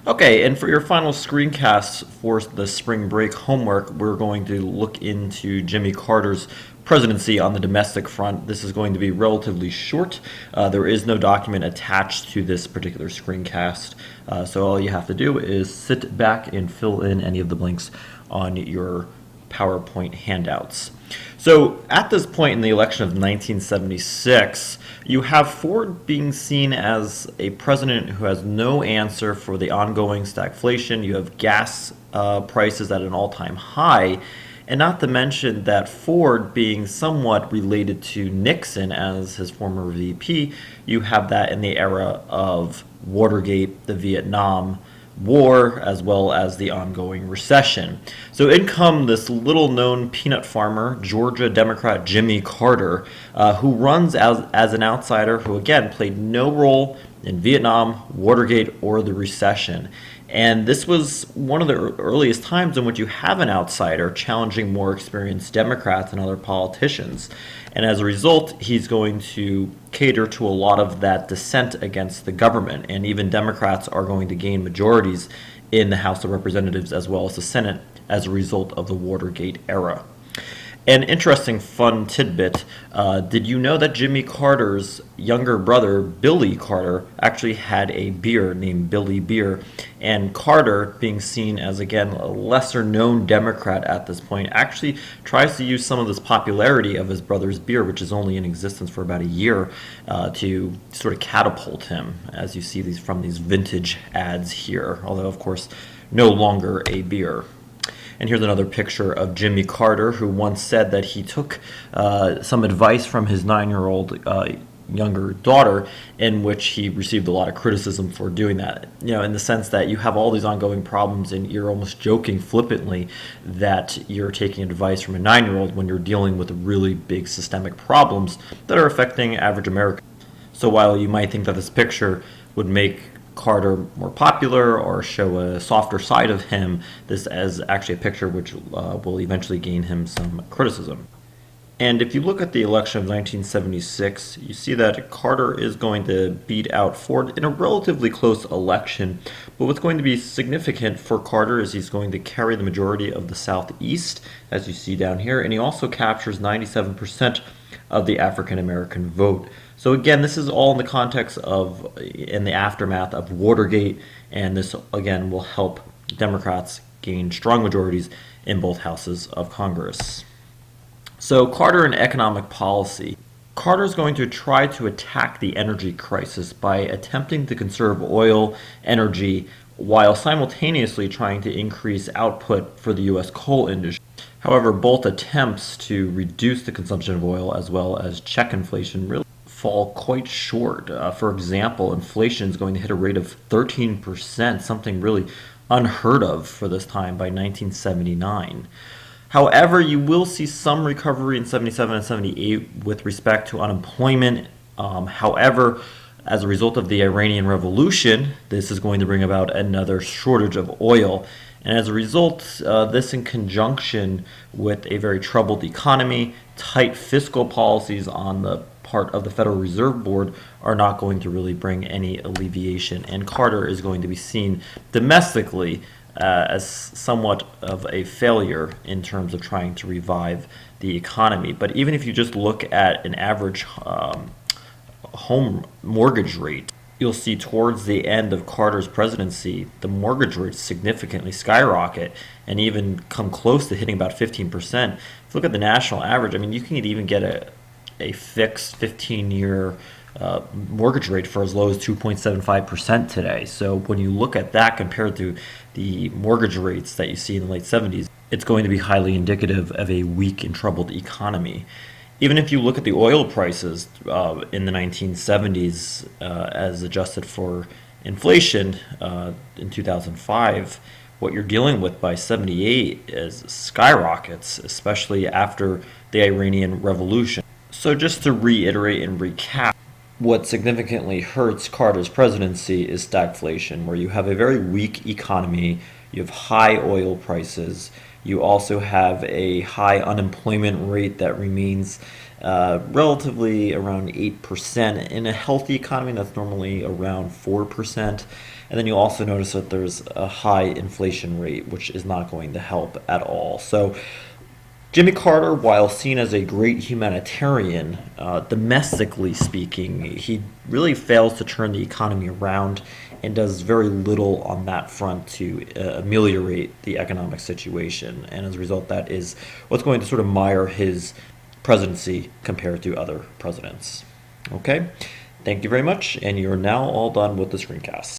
Okay, and for your final screencast for the spring break homework, we're going to look into Jimmy Carter's presidency on the domestic front. This is going to be relatively short. There is no document attached to this particular screencast, so all you have to do is sit back and fill in any of the blanks on your PowerPoint handouts. So at this point in the election of 1976, you have Ford being seen as a president who has no answer for the ongoing stagflation. You have gas prices at an all-time high, and not to mention that Ford being somewhat related to Nixon as his former VP, you have that in the era of Watergate, the Vietnam War, as well as the ongoing recession. So in come this little known peanut farmer, Georgia Democrat Jimmy Carter, who runs as an outsider who, again, played no role in Vietnam, Watergate, or the recession. And this was one of the earliest times in which you have an outsider challenging more experienced Democrats and other politicians. And as a result, he's going to cater to a lot of that dissent against the government. And even Democrats are going to gain majorities in the House of Representatives as well as the Senate as a result of the Watergate era. An interesting fun tidbit, did you know that Jimmy Carter's younger brother, Billy Carter, actually had a beer named Billy Beer? And Carter, being seen as, again, a lesser-known Democrat at this point, actually tries to use some of this popularity of his brother's beer, which is only in existence for about a year, to sort of catapult him, as you see these from these vintage ads here, although, of course, no longer a beer. And here's another picture of Jimmy Carter, who once said that he took some advice from his 9-year-old younger daughter, in which he received a lot of criticism for doing that. You know, in the sense that you have all these ongoing problems and you're almost joking flippantly that you're taking advice from a 9-year-old when you're dealing with really big systemic problems that are affecting average Americans. So while you might think that this picture would make Carter more popular or show a softer side of him, this is actually a picture which will eventually gain him some criticism. And if you look at the election of 1976, you see that Carter is going to beat out Ford in a relatively close election. But what's going to be significant for Carter is he's going to carry the majority of the Southeast, as you see down here, and he also captures 97% of the African American vote. So again, this is all in the context of, in the aftermath of Watergate, and this again will help Democrats gain strong majorities in both houses of Congress. So Carter and economic policy. Carter is going to try to attack the energy crisis by attempting to conserve oil, energy, while simultaneously trying to increase output for the U.S. coal industry. However, both attempts to reduce the consumption of oil as well as check inflation really fall quite short. For example, inflation is going to hit a rate of 13%, something really unheard of for this time by 1979. However, you will see some recovery in 77 and 78 with respect to unemployment. However, as a result of the Iranian Revolution, this is going to bring about another shortage of oil. And as a result, this in conjunction with a very troubled economy, tight fiscal policies on the part of the Federal Reserve Board are not going to really bring any alleviation. And Carter is going to be seen domestically as somewhat of a failure in terms of trying to revive the economy. But even if you just look at an average home mortgage rate, you'll see towards the end of Carter's presidency, the mortgage rates significantly skyrocket and even come close to hitting about 15%. If you look at the national average, I mean, you can even get a fixed 15-year mortgage rate for as low as 2.75% today. So when you look at that compared to the mortgage rates that you see in the late 70s, it's going to be highly indicative of a weak and troubled economy. Even if you look at the oil prices in the 1970s as adjusted for inflation in 2005, what you're dealing with by 78 is skyrockets, especially after the Iranian Revolution. So just to reiterate and recap, what significantly hurts Carter's presidency is stagflation, where you have a very weak economy, you have high oil prices, you also have a high unemployment rate that remains relatively around 8% in a healthy economy that's normally around 4%. And then you'll also notice that there's a high inflation rate, which is not going to help at all. So Jimmy Carter, while seen as a great humanitarian, domestically speaking, he really fails to turn the economy around and does very little on that front to ameliorate the economic situation. And as a result, that is what's going to sort of mire his presidency compared to other presidents. Okay, thank you very much, and you're now all done with the screencast.